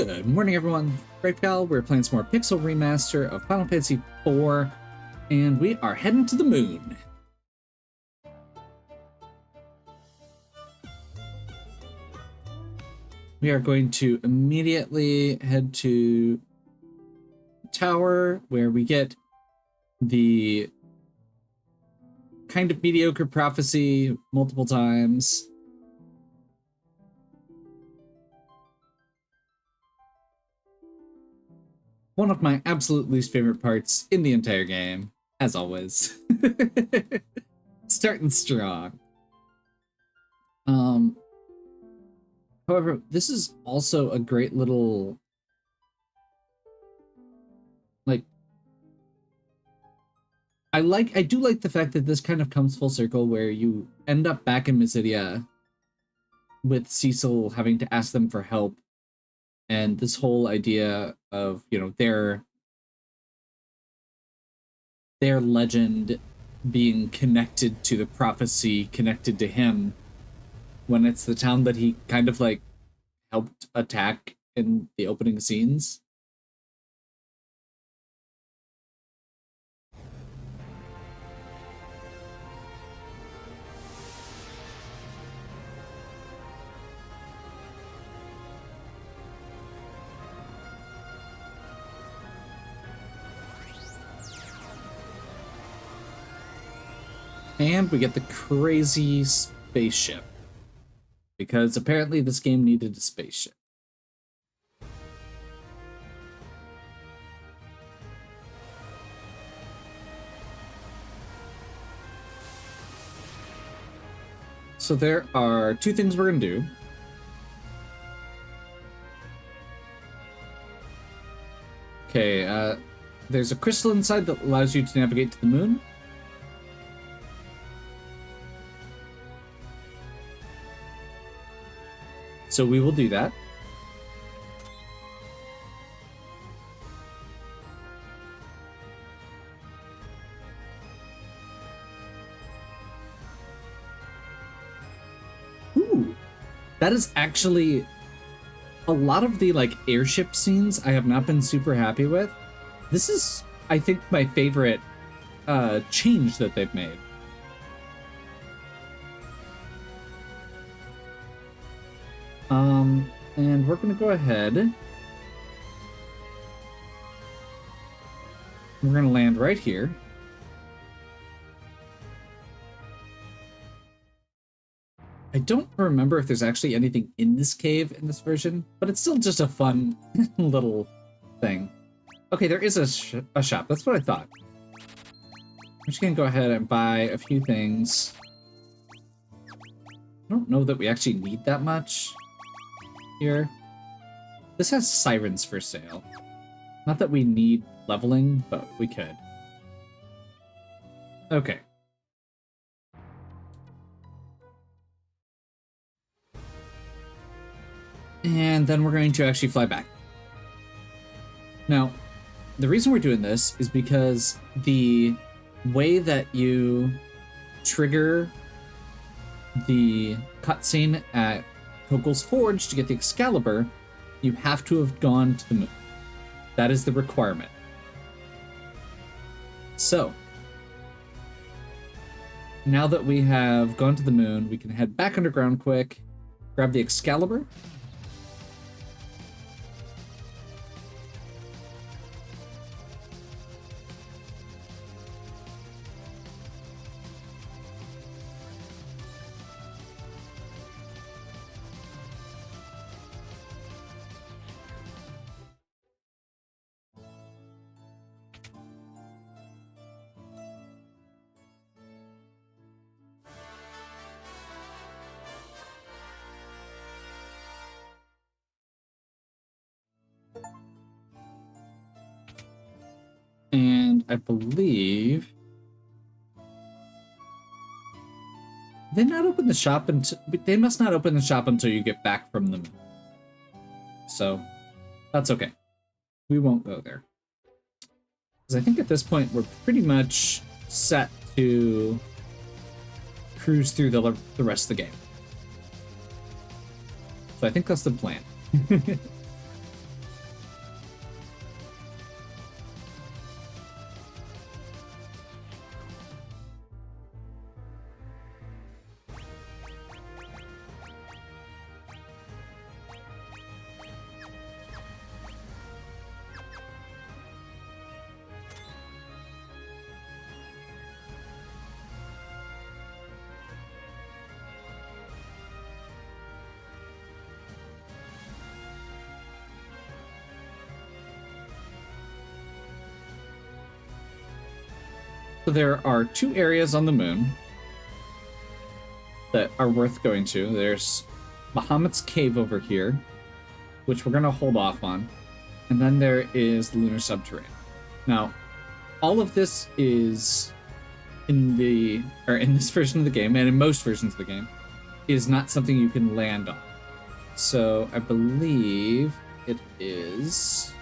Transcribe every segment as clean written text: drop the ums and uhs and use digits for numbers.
Good morning, everyone. Great Cal. We're playing some more Pixel Remaster of Final Fantasy IV, and we are heading to the moon. We are going to immediately head to the tower where we get the kind of mediocre prophecy multiple times. One of my absolute least favorite parts in the entire game, as always. Starting strong. However, this is also a great little, like, I do like the fact that this kind of comes full circle where you end up back in Mysidia with Cecil having to ask them for help. And this whole idea of, you know, their legend being connected to the prophecy, connected to him, when it's the town that he kind of like helped attack in the opening scenes. And we get the crazy spaceship. Because apparently this game needed a spaceship. So there are two things we're going to do. Okay, there's a crystal inside that allows you to navigate to the moon. So we will do that. Ooh, that is actually a lot of the like airship scenes I have not been super happy with. This is, I think, my favorite change that they've made. And we're going to go ahead. We're going to land right here. I don't remember if there's actually anything in this cave in this version, but it's still just a fun little thing. Okay, there is a shop. That's what I thought. I'm just going to go ahead and buy a few things. I don't know that we actually need that much here. This has sirens for sale. Not that we need leveling, but we could. Okay. And then we're going to actually fly back. Now, the reason we're doing this is because the way that you trigger the cutscene at Kokol's Forge to get the Excalibur, you have to have gone to the moon. That is the requirement. So, now that we have gone to the moon, we can head back underground quick, grab the Excalibur. And I believe they not open the shop until they must not open the shop until you get back from the moon. So that's okay. We won't go there. Because I think at this point we're pretty much set to cruise through the rest of the game. So I think that's the plan. So there are 2 areas on the moon that are worth going to. There's Bahamut's cave over here, which we're going to hold off on. And then there is the lunar subterranean. Now, all of this is in this version of the game, and in most versions of the game, is not something you can land on. So I believe it is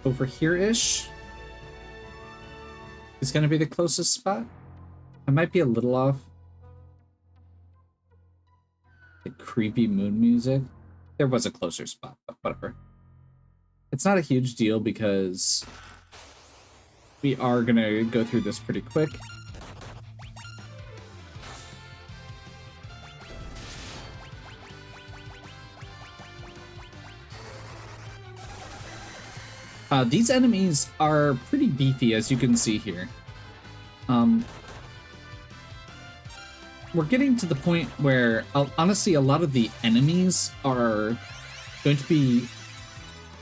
over here-ish is going to be the closest spot. I might be a little off. The creepy moon music. There was a closer spot, but whatever. It's not a huge deal because we are going to go through this pretty quick. These enemies are pretty beefy, as you can see here. We're getting to the point where, honestly, a lot of the enemies are going to be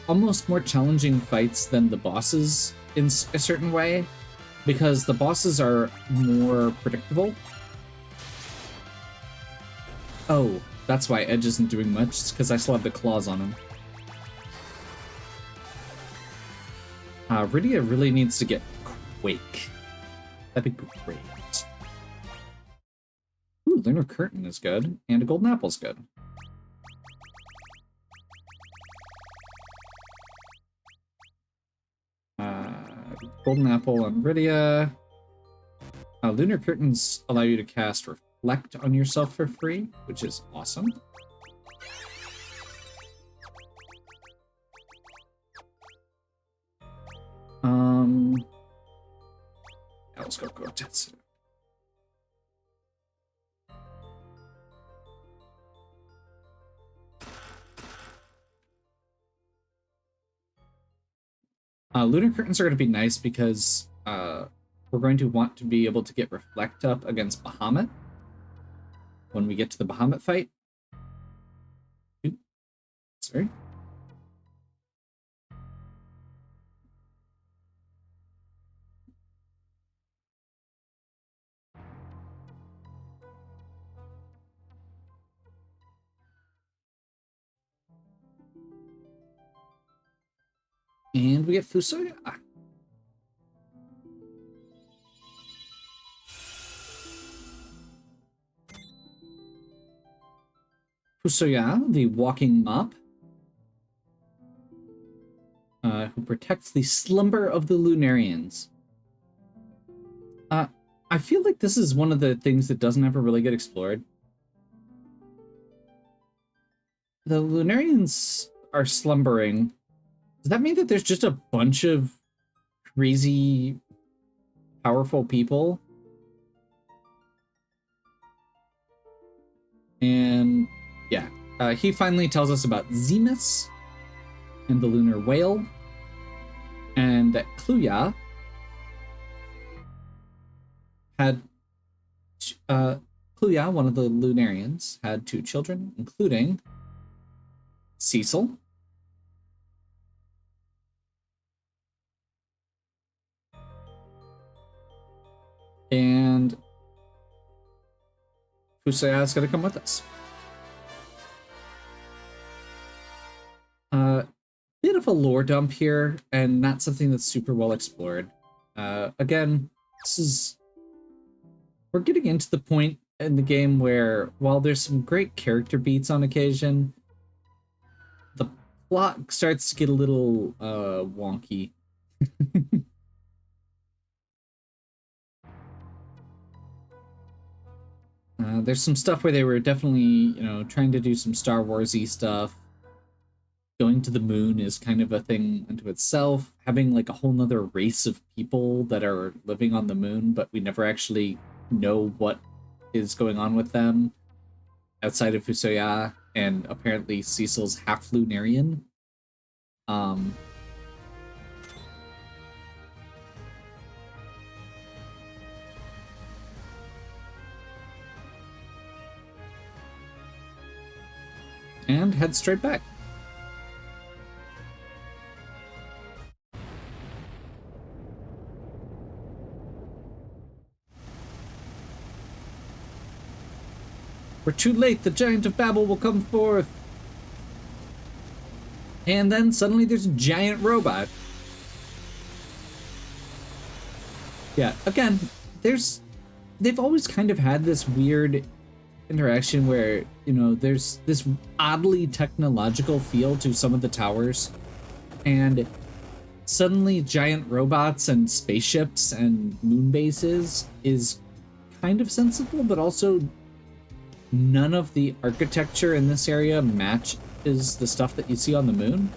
almost more challenging fights than the bosses in a certain way, because the bosses are more predictable. Oh, that's why Edge isn't doing much. It's because I still have the claws on him. Rydia really needs to get Quake. That'd be great. Ooh, Lunar Curtain is good, and a Golden Apple's good. Golden Apple on Rydia. Lunar Curtains allow you to cast Reflect on yourself for free, which is awesome. Yeah, let's go Gotetsu. Lunar Curtains are going to be nice because we're going to want to be able to get Reflect up against Bahamut when we get to the Bahamut fight. Oops, sorry. And we get Fusoya. Fusoya, the walking mop, who protects the slumber of the Lunarians. I feel like this is one of the things that doesn't ever really get explored. The Lunarians are slumbering. Does that mean that there's just a bunch of crazy, powerful people? And yeah, he finally tells us about Zemus and the lunar whale, and that Kluya had Kluya, one of the Lunarians, had 2 children, including Cecil. And Fusoya is going to come with us. Bit of a lore dump here, and not something that's super well explored. Again, we're getting into the point in the game where, while there's some great character beats on occasion, the plot starts to get a little wonky. There's some stuff where they were definitely, trying to do some Star Wars-y stuff. Going to the moon is kind of a thing unto itself. Having like a whole nother race of people that are living on the moon, but we never actually know what is going on with them outside of Fusoya, and apparently Cecil's half Lunarian. And head straight back. We're too late. The giant of Babel will come forth. And then suddenly there's a giant robot. Yeah, again, they've always kind of had this weird interaction where, you know, there's this oddly technological feel to some of the towers, and suddenly giant robots and spaceships and moon bases is kind of sensible, but also none of the architecture in this area matches the stuff that you see on the moon.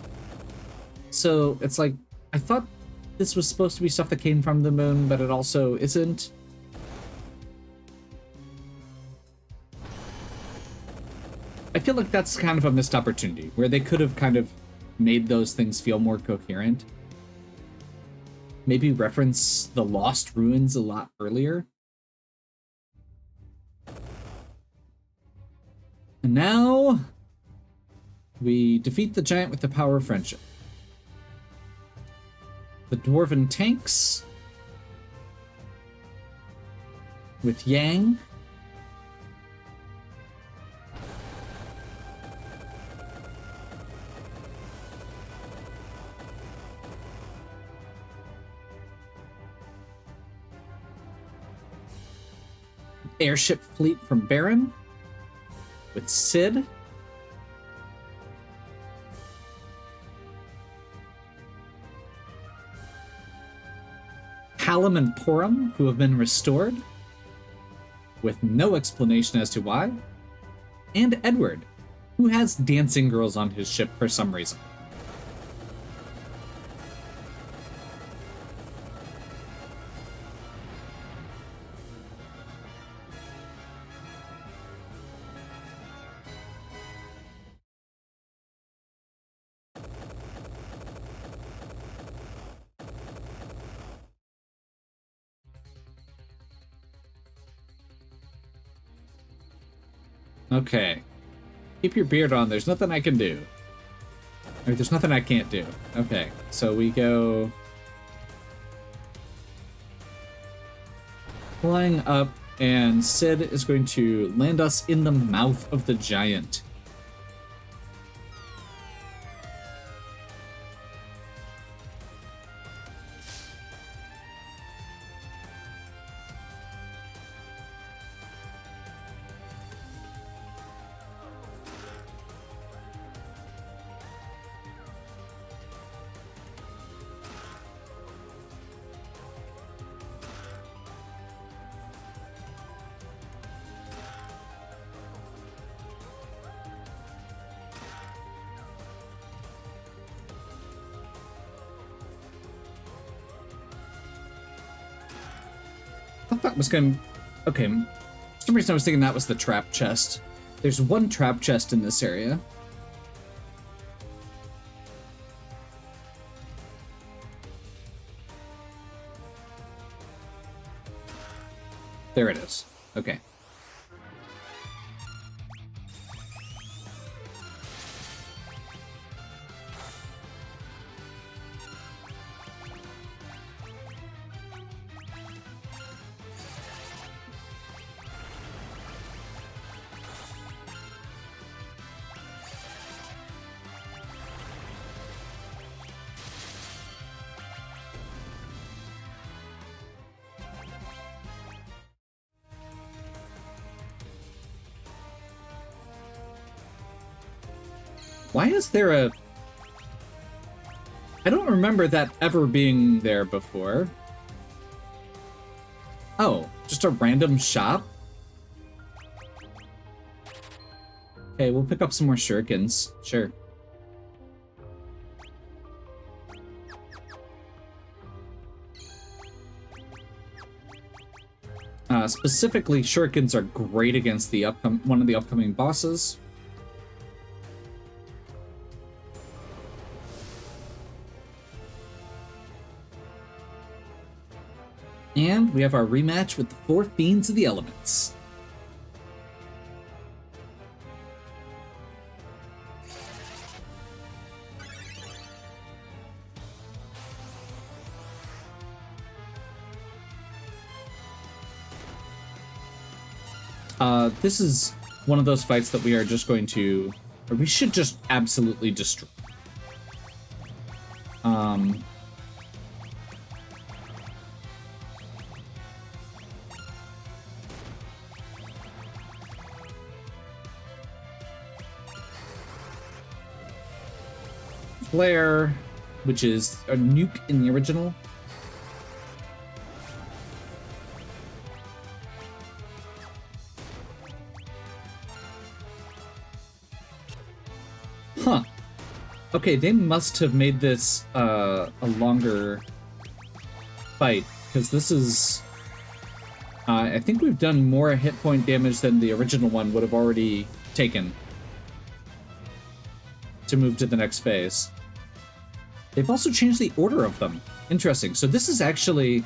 So it's like, I thought this was supposed to be stuff that came from the moon, but it also isn't. I feel like that's kind of a missed opportunity, where they could have kind of made those things feel more coherent. Maybe reference the Lost Ruins a lot earlier. And now we defeat the giant with the power of friendship. The dwarven tanks with Yang. Airship fleet from Baron with Sid. Hallam and Porum, who have been restored with no explanation as to why. And Edward, who has dancing girls on his ship for some reason. Okay. Keep your beard on. There's nothing I can do. Or there's nothing I can't do. Okay. So we go flying up, and Sid is going to land us in the mouth of the giant. I thought that was going to... Okay. For some reason I was thinking that was the trap chest. There's one trap chest in this area. There it is. Okay. Why is there a... I don't remember that ever being there before. Oh, just a random shop? Okay, we'll pick up some more shurikens. Sure. Specifically, shurikens are great against the one of the upcoming bosses. And we have our rematch with the four fiends of the elements. This is one of those fights that we are just going to, or we should just absolutely destroy. Flare, which is a nuke in the original. Huh. Okay, they must have made this a longer fight, because this is... I think we've done more hit point damage than the original one would have already taken to move to the next phase. They've also changed the order of them. Interesting. So this is actually...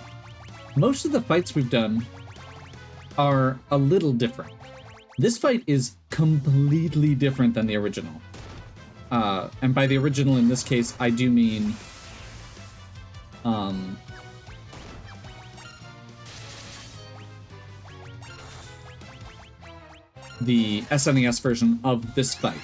most of the fights we've done are a little different. This fight is completely different than the original. And by the original in this case, I do mean... the SNES version of this fight.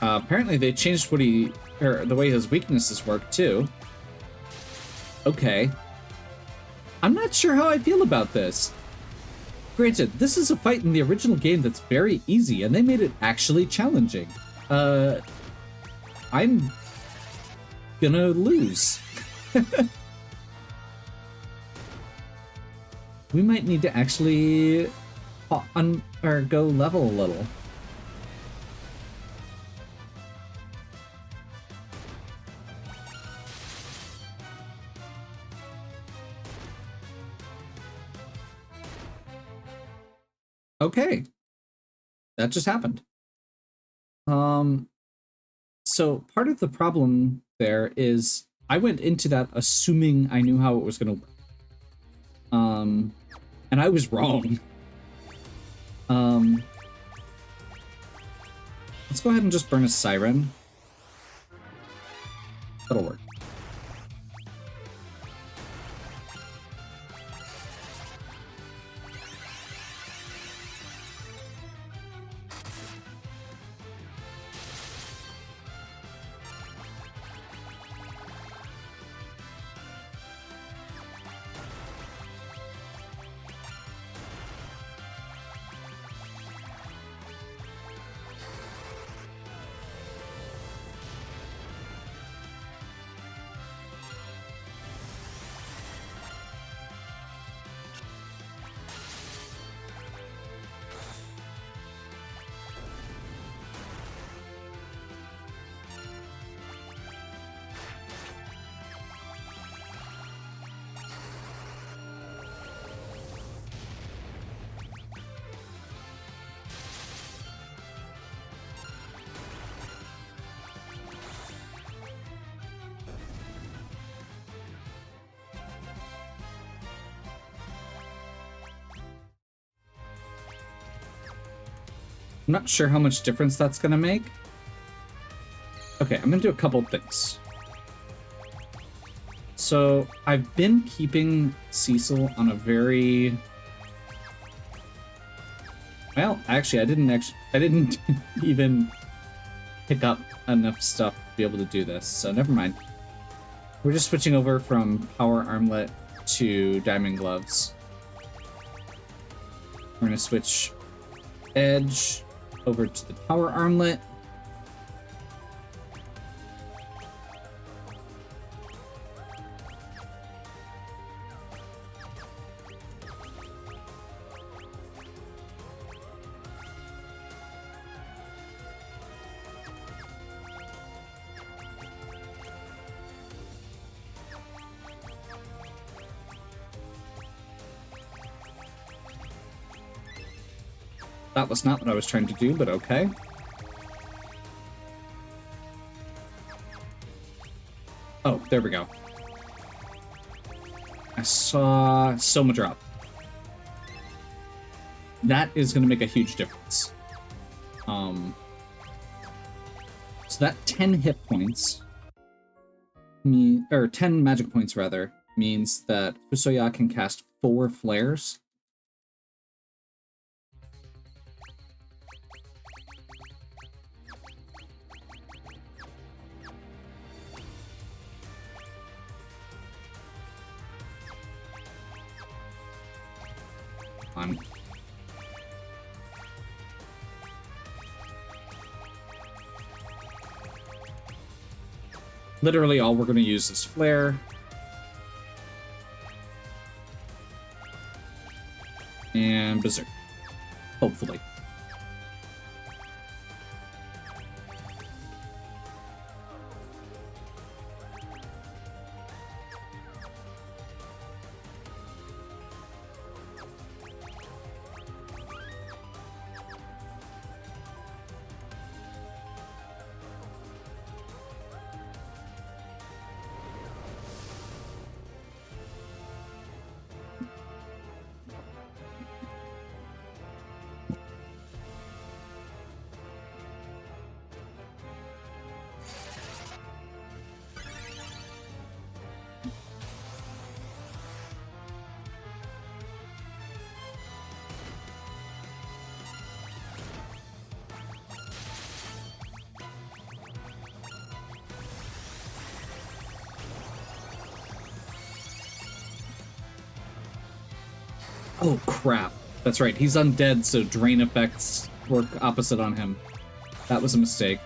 Apparently they changed what the way his weaknesses work too. Okay. I'm not sure how I feel about this. Granted, this is a fight in the original game that's very easy, and they made it actually challenging. I'm gonna lose. We might need to actually go level a little. Okay, that just happened. So part of the problem there is I went into that assuming I knew how it was going to work. And I was wrong. Let's go ahead and just burn a siren. That'll work. I'm not sure how much difference that's going to make. Okay, I'm going to do a couple things. So I've been keeping Cecil on a very... Well, actually, I didn't even pick up enough stuff to be able to do this, so never mind. We're just switching over from Power Armlet to Diamond Gloves. We're going to switch Edge over to the Power Armlet. That was not what I was trying to do, but okay. Oh, there we go. I saw Soma drop. That is going to make a huge difference. So that 10 hit points, or 10 magic points rather, means that Fusoya can cast 4 flares. On. Literally all we're going to use is flare. And berserk. Hopefully. Oh, crap. That's right. He's undead, so drain effects work opposite on him. That was a mistake.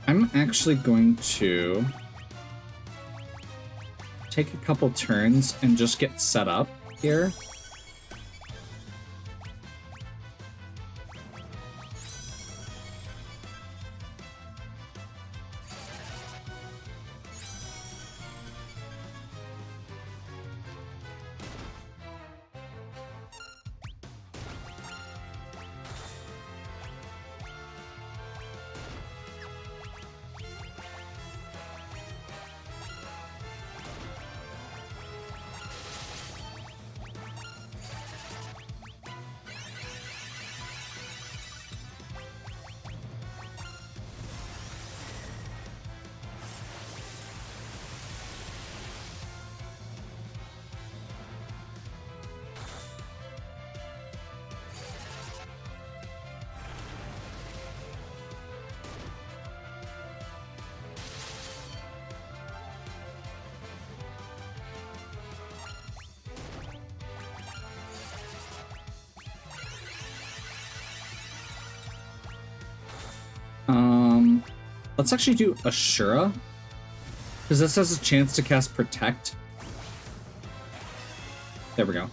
I'm actually going to take a couple turns and just get set up here. Let's actually do Ashura, because this has a chance to cast Protect. There we go.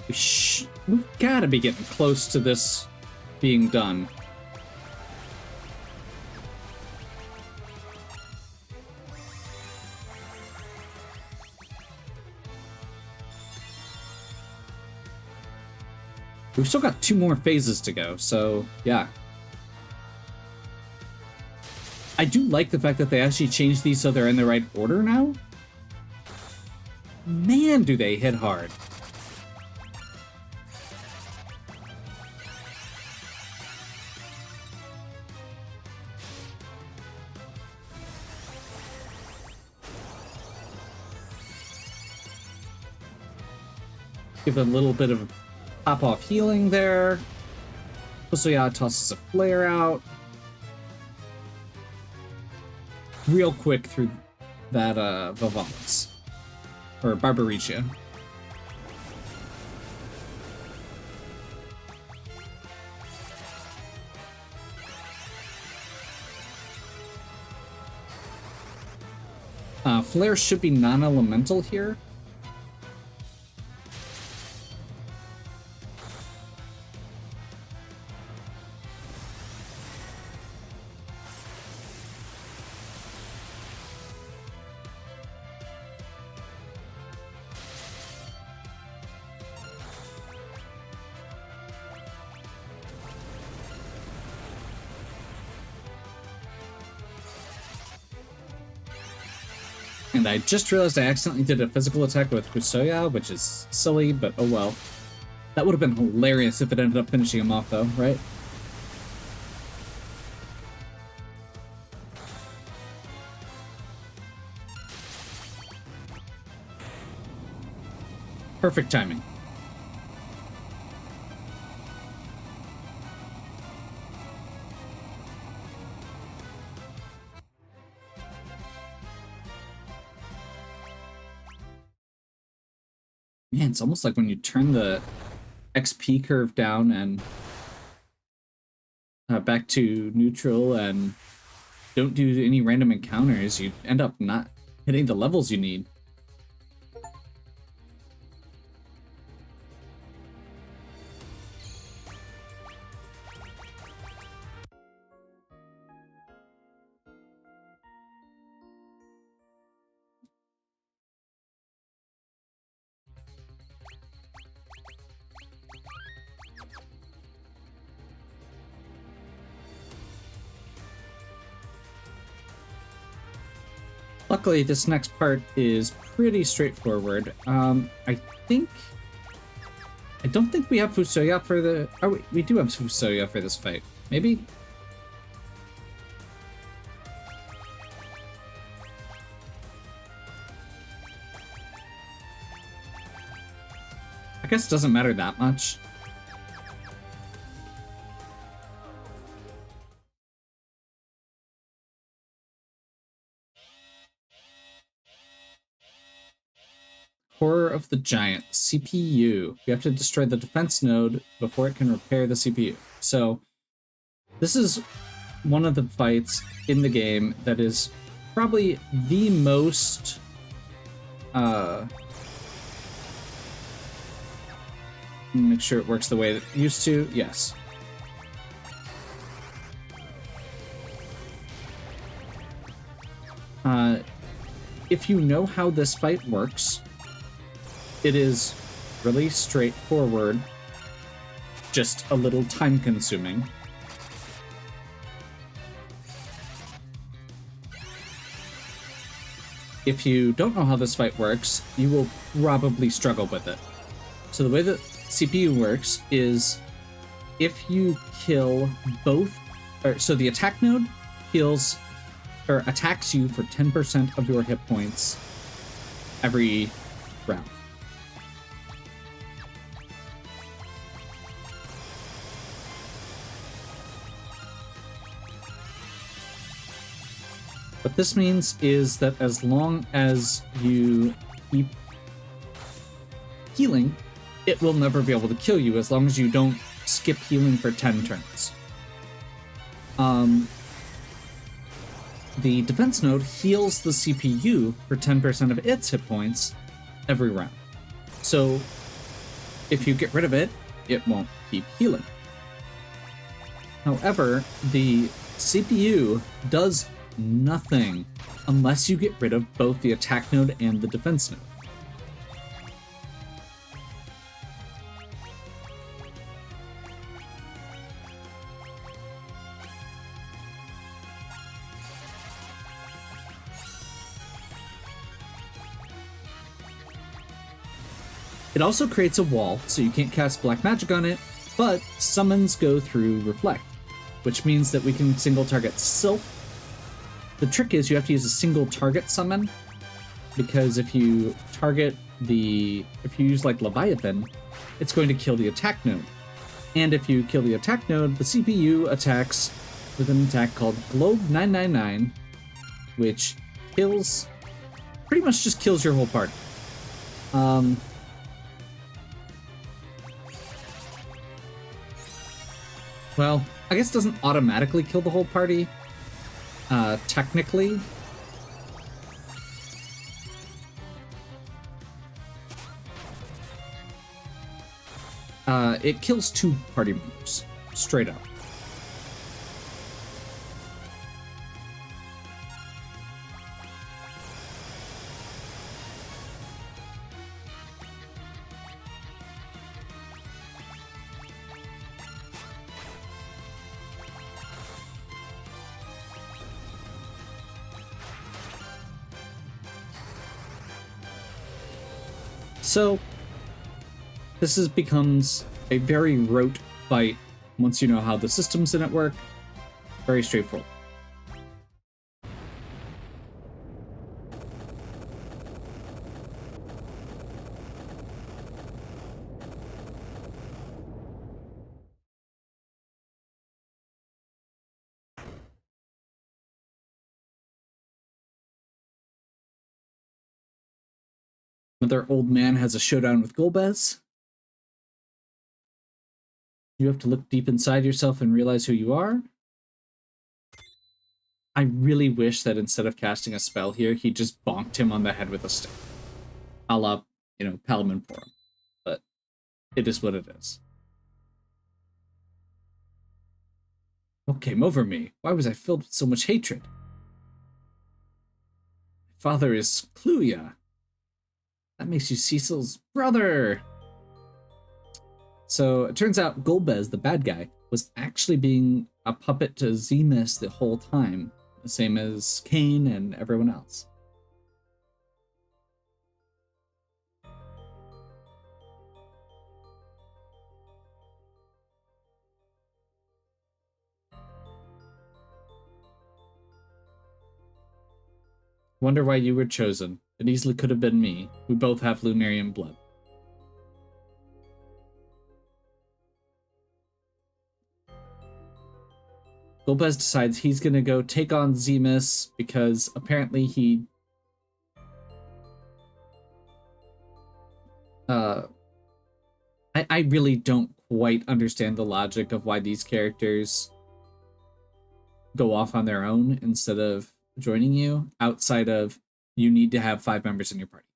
We've gotta be getting close to this being done. We've still got 2 more phases to go, so yeah. I do like the fact that they actually changed these so they're in the right order now. Man, do they hit hard. Give a little bit of pop-off healing there. So yeah, tosses a flare out. Real quick through that Vivalis. Or Barbariccia. Flare should be non-elemental here. And I just realized I accidentally did a physical attack with Fusoya, which is silly, but oh well. That would have been hilarious if it ended up finishing him off, though, right? Perfect timing. Man, it's almost like when you turn the XP curve down and back to neutral and don't do any random encounters, you end up not hitting the levels you need. Luckily, this next part is pretty straightforward. I don't think we have Fusoya for the... Oh, we do have Fusoya for this fight. Maybe? I guess it doesn't matter that much. Horror of the Giant, CPU. You have to destroy the defense node before it can repair the CPU. So, this is one of the fights in the game that is probably the most... make sure it works the way that it used to. Yes. If you know how this fight works... It is really straightforward, just a little time-consuming. If you don't know how this fight works, you will probably struggle with it. So the way that CPU works is if you kill both... so the attack node heals or attacks you for 10% of your hit points every round. What this means is that as long as you keep healing, it will never be able to kill you as long as you don't skip healing for 10 turns. The defense node heals the CPU for 10% of its hit points every round. So if you get rid of it, it won't keep healing. However, the CPU does nothing unless you get rid of both the attack node and the defense node. It also creates a wall, so you can't cast black magic on it, but summons go through Reflect, which means that we can single target Sylph. The trick is you have to use a single target summon, because if you use like Leviathan, it's going to kill the attack node. And if you kill the attack node, the CPU attacks with an attack called Globe 999, which pretty much just kills your whole party. Well, I guess it doesn't automatically kill the whole party, technically. It kills 2 party members, straight up. So, this becomes a very rote fight once you know how the systems in it work. Very straightforward. Another old man has a showdown with Golbez. You have to look deep inside yourself and realize who you are. I really wish that instead of casting a spell here, he just bonked him on the head with a stick. A la, Palamon Forum. But it is what it is. What came over me? Why was I filled with so much hatred? My father is Cluya. That makes you Cecil's brother. So it turns out Golbez, the bad guy, was actually being a puppet to Zemus the whole time, the same as Cain and everyone else. Wonder why you were chosen. It easily could have been me. We both have Lunarian blood. Golbez decides he's gonna go take on Zemus because apparently he... I really don't quite understand the logic of why these characters go off on their own instead of joining you, outside of you need to have 5 members in your party.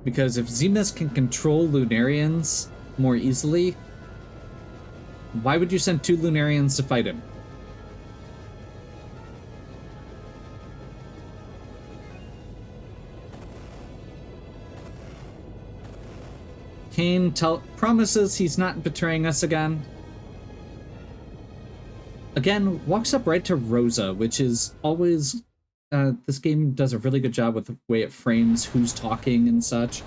Because if Zemus can control Lunarians more easily, why would you send 2 Lunarians to fight him? Cain promises he's not betraying us again. Again, walks up right to Rosa, which is always... this game does a really good job with the way it frames who's talking and such.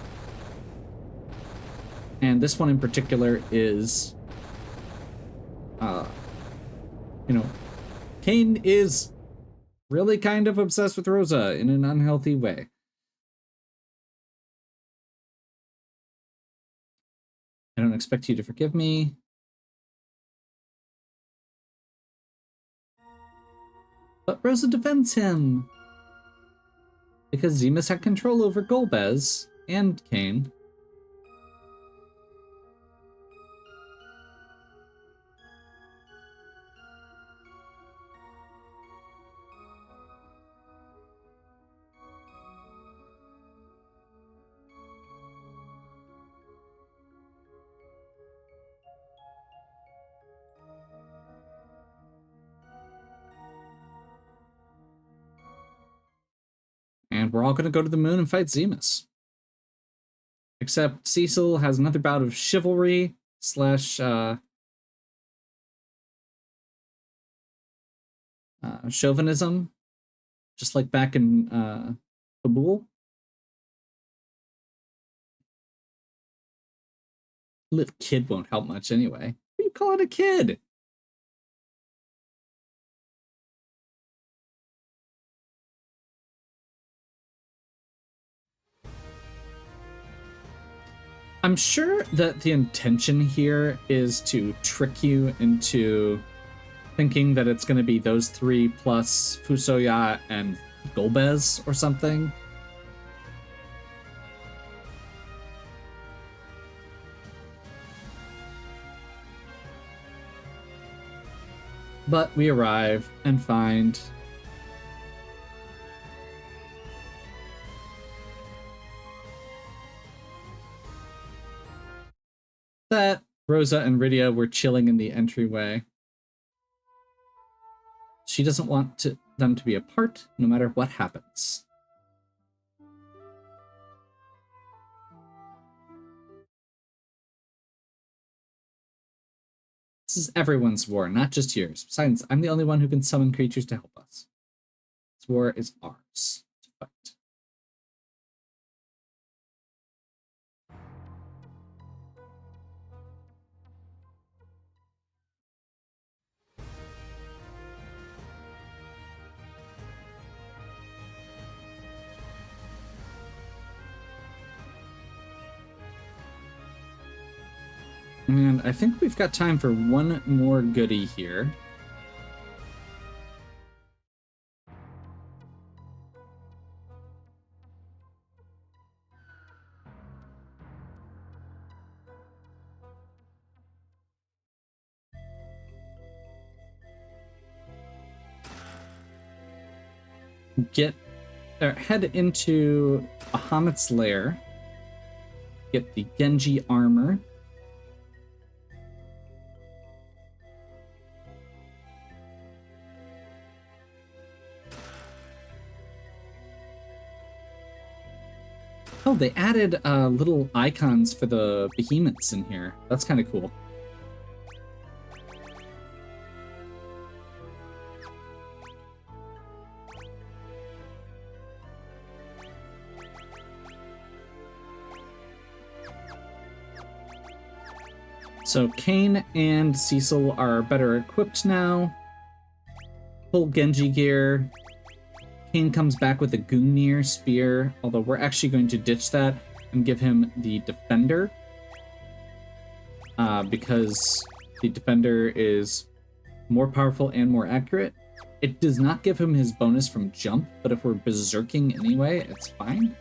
And this one in particular is... Cain is really kind of obsessed with Rosa in an unhealthy way. I don't expect you to forgive me. But Rosa defends him. Because Zemus had control over Golbez and Cain. And we're all going to go to the moon and fight Zemus. Except Cecil has another bout of chivalry slash chauvinism, just like back in Kabul. Little kid won't help much anyway. What do you call it a kid? I'm sure that the intention here is to trick you into thinking that it's going to be those three plus Fusoya and Golbez or something. But we arrive and find that Rosa and Rydia were chilling in the entryway. She doesn't want them to be apart, no matter what happens. This is everyone's war, not just yours. Besides, I'm the only one who can summon creatures to help us. This war is ours to fight. And I think we've got time for one more goodie here. Head into Bahamut's lair. Get the Genji armor. Oh, they added little icons for the behemoths in here. That's kind of cool. So Kane and Cecil are better equipped now. Full Genji gear. Kane comes back with a Gungnir spear, although we're actually going to ditch that and give him the Defender. Because the Defender is more powerful and more accurate. It does not give him his bonus from jump, but if we're berserking anyway, it's fine.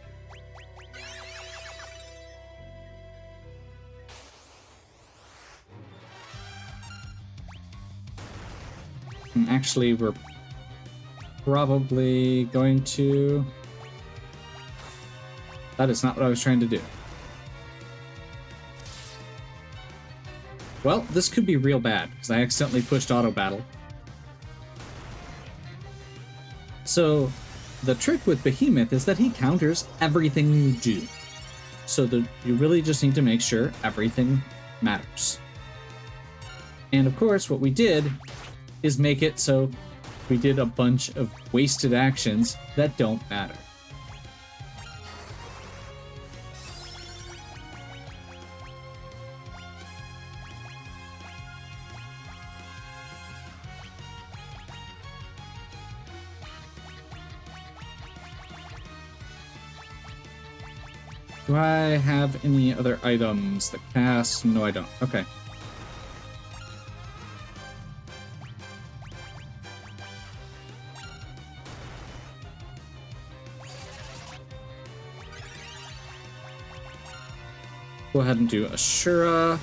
And actually, we're probably going to... That is not what I was trying to do. Well, this could be real bad, because I accidentally pushed auto battle. So, the trick with Behemoth is that he counters everything you do. So you really just need to make sure everything matters. And of course, what we did is make it so we did a bunch of wasted actions that don't matter. Do I have any other items that cast? No, I don't. Okay. Go ahead and do Ashura.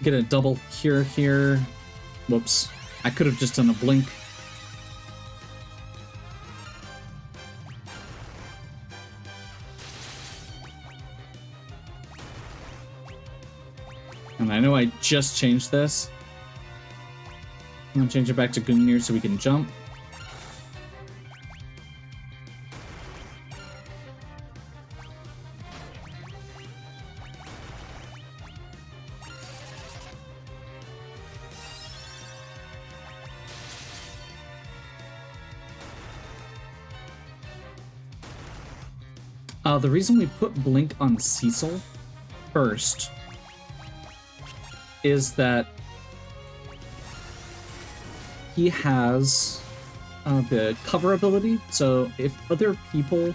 get a double cure here. Whoops. I could have just done a blink. And I know I just changed this. I'm gonna change it back to Gungnir so we can jump. The reason we put Blink on Cecil first is that he has the cover ability, so if other people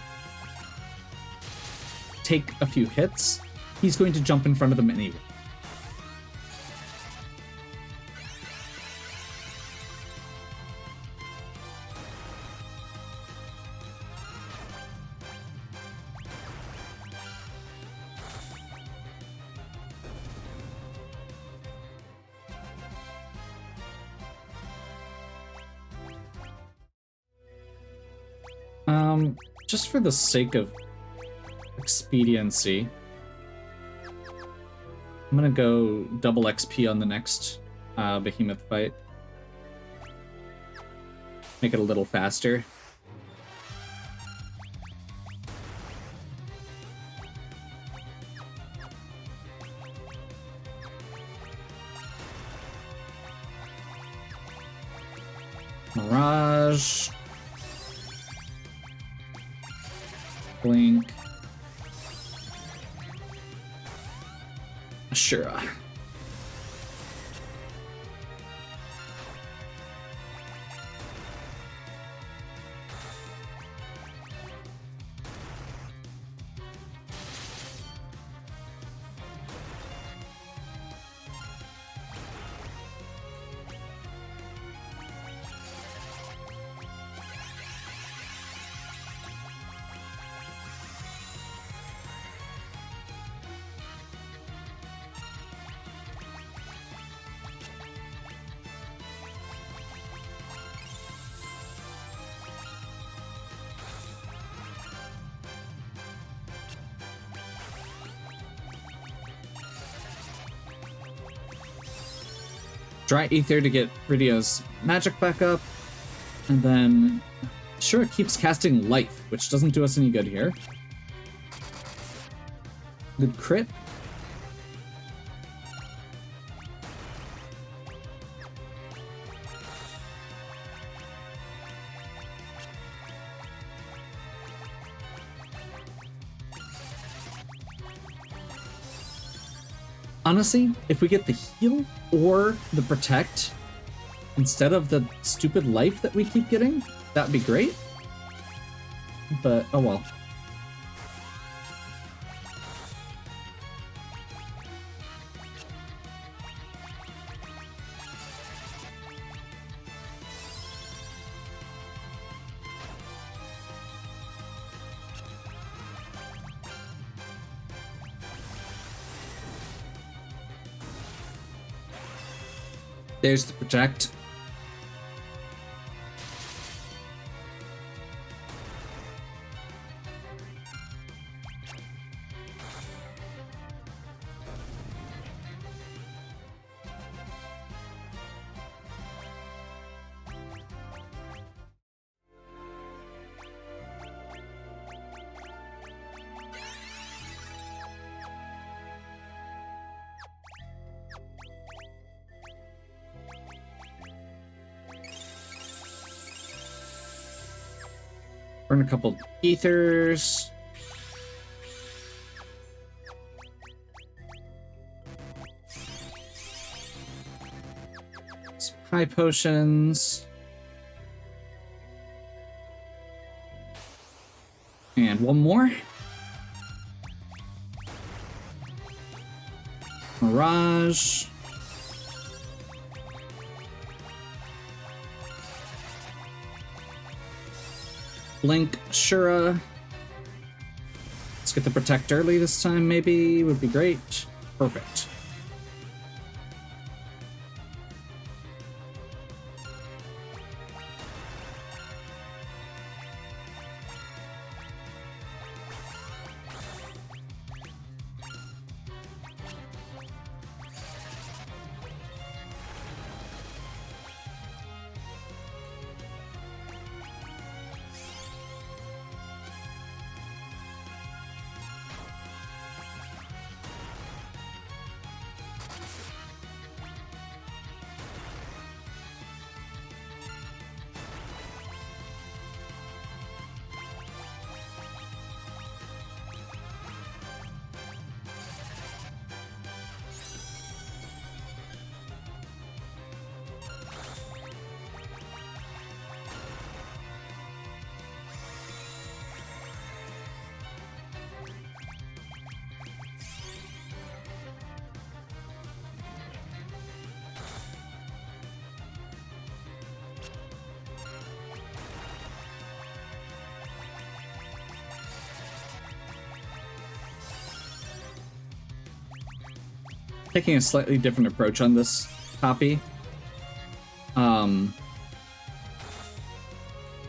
take a few hits, he's going to jump in front of them anyway. Just for the sake of expediency, I'm gonna go double XP on the next behemoth fight. Make it a little faster. Mirage. Blink. Ashura. Dry Ether to get Ridio's magic back up, and then sure it keeps casting Life, which doesn't do us any good here. Good crit. Honestly, if we get the heal or the protect instead of the stupid life that we keep getting, that'd be great. But, oh well. There's the protect. Burn a couple ethers. Some high potions. And one more. Mirage. Blink, Shura. Let's get the protect early this time, maybe. Would be great. Perfect. taking a slightly different approach on this copy.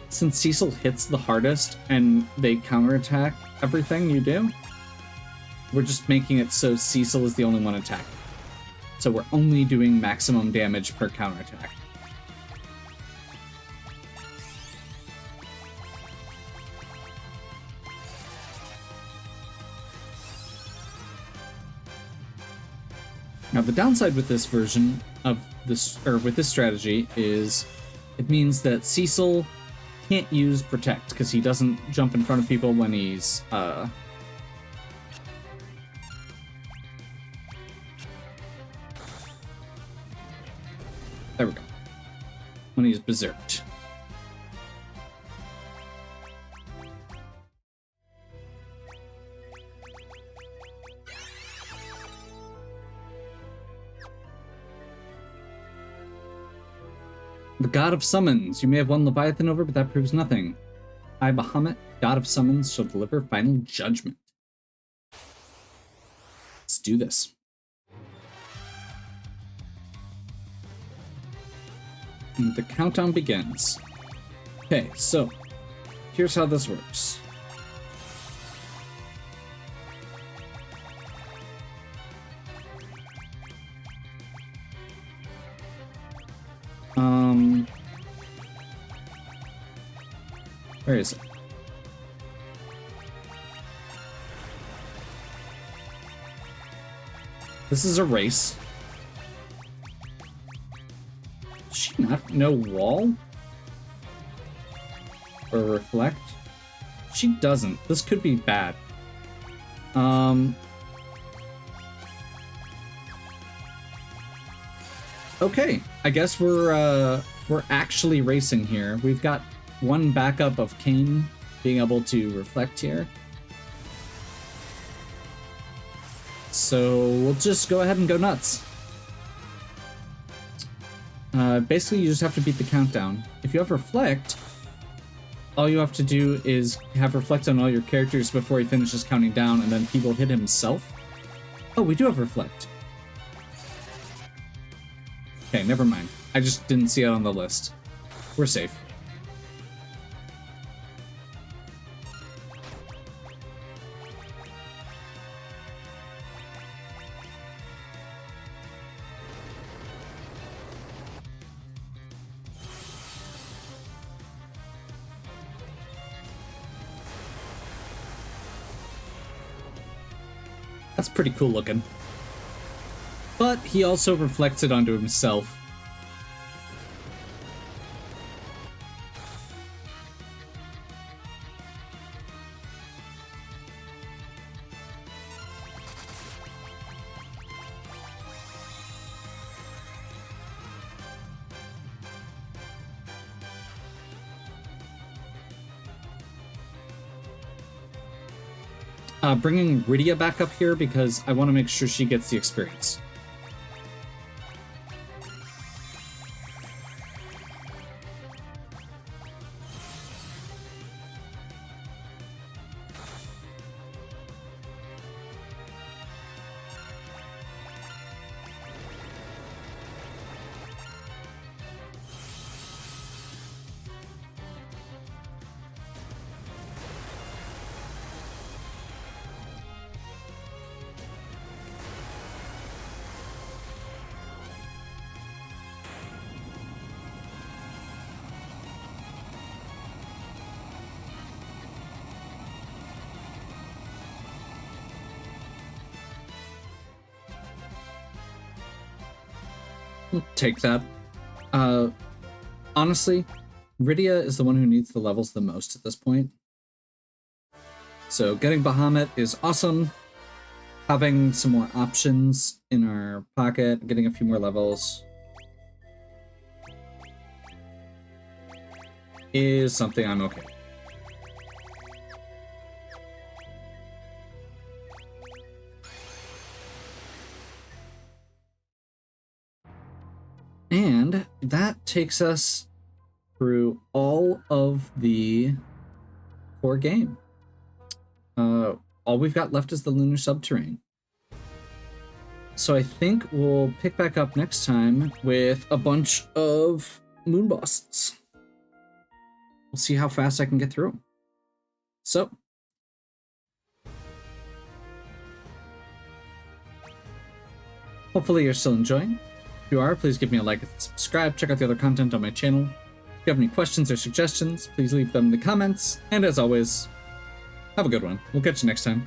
Since Cecil hits the hardest and they counterattack everything you do, we're just making it so Cecil is the only one attacking. So we're only doing maximum damage per counterattack. Now the downside with this version of this, or with this strategy, is it means that Cecil can't use Protect because he doesn't jump in front of people when he's there we go. When he's berserked. The God of Summons. You may have won Leviathan over, but that proves nothing. I, Bahamut, God of Summons, shall deliver final judgment. Let's do this. And the countdown begins. Okay, so here's how this works. Where is it? This is a race. Does she not know wall? Or reflect? She doesn't. This could be bad. Okay, I guess we're actually racing here. We've got one backup of Kane being able to reflect here. So we'll just go ahead and go nuts. Basically, you just have to beat the countdown. If you have reflect, all you have to do is have reflect on all your characters before he finishes counting down, and then he will hit himself. Oh, we do have reflect. Okay, never mind. I just didn't see it on the list. We're safe. That's pretty cool looking. But he also reflects it onto himself. Bringing Rydia back up here because I want to make sure she gets the experience. Take that. Honestly, Rydia is the one who needs the levels the most at this point. So getting Bahamut is awesome. Having some more options in our pocket, getting a few more levels is something I'm okay with. And that takes us through all of the core game. All we've got left is the Lunar Subterrane. So I think we'll pick back up next time with a bunch of moon bosses. We'll see how fast I can get through them. So, hopefully you're still enjoying. If you are, please give me a like and subscribe. Check out the other content on my channel. If you have any questions or suggestions, please leave them in the comments. And as always, have a good one. We'll catch you next time.